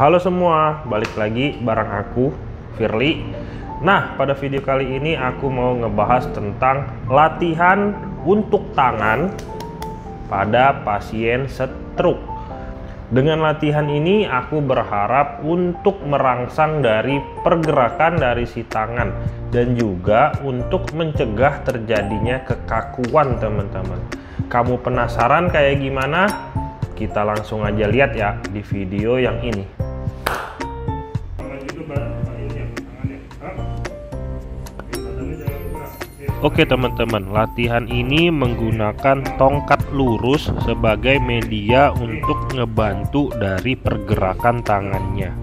Halo semua, balik lagi bareng aku, Firly. Nah, pada video kali ini aku mau ngebahas tentang latihan untuk tangan pada pasien stroke. Dengan latihan ini aku berharap untuk merangsang dari pergerakan dari si tangan dan juga untuk mencegah terjadinya kekakuan, teman-teman. Kamu penasaran kayak gimana? Kita langsung aja lihat ya di video yang ini. Oke teman-teman, latihan ini menggunakan tongkat lurus sebagai media untuk ngebantu dari pergerakan tangannya.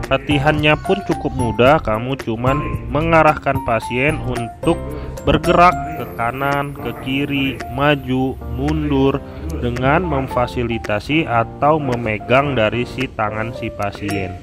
Latihannya pun cukup mudah, kamu cuman mengarahkan pasien untuk bergerak ke kanan, ke kiri, maju, mundur dengan memfasilitasi atau memegang dari si tangan si pasien.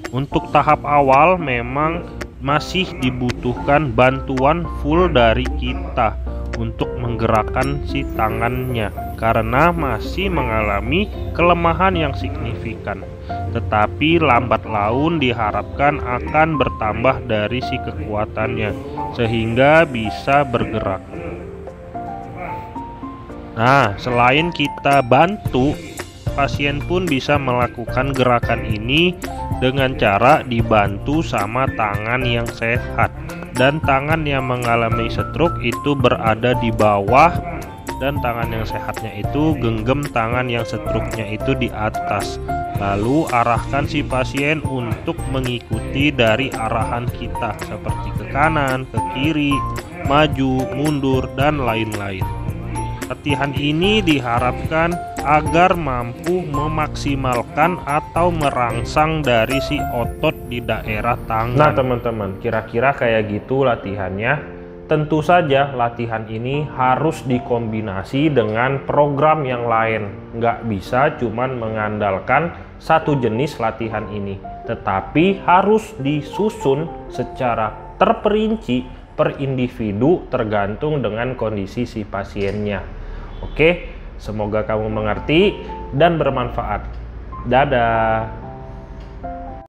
Untuk tahap awal memang masih dibutuhkan bantuan full dari kita untuk menggerakkan si tangannya karena masih mengalami kelemahan yang signifikan. Tetapi lambat laun diharapkan akan bertambah dari si kekuatannya sehingga bisa bergerak. Nah, selain kita bantu, pasien pun bisa melakukan gerakan ini dengan cara dibantu sama tangan yang sehat, dan tangan yang mengalami stroke itu berada di bawah dan tangan yang sehatnya itu genggam tangan yang stroke-nya itu di atas. Lalu arahkan si pasien untuk mengikuti dari arahan kita seperti ke kanan, ke kiri, maju, mundur, dan lain-lain. Latihan ini diharapkan agar mampu memaksimalkan atau merangsang dari si otot di daerah tangan. Nah teman-teman, kira-kira kayak gitu latihannya. Tentu saja latihan ini harus dikombinasi dengan program yang lain. Nggak bisa cuman mengandalkan satu jenis latihan ini, tetapi harus disusun secara terperinci per individu tergantung dengan kondisi si pasiennya. Oke, semoga kamu mengerti dan bermanfaat. Dadah.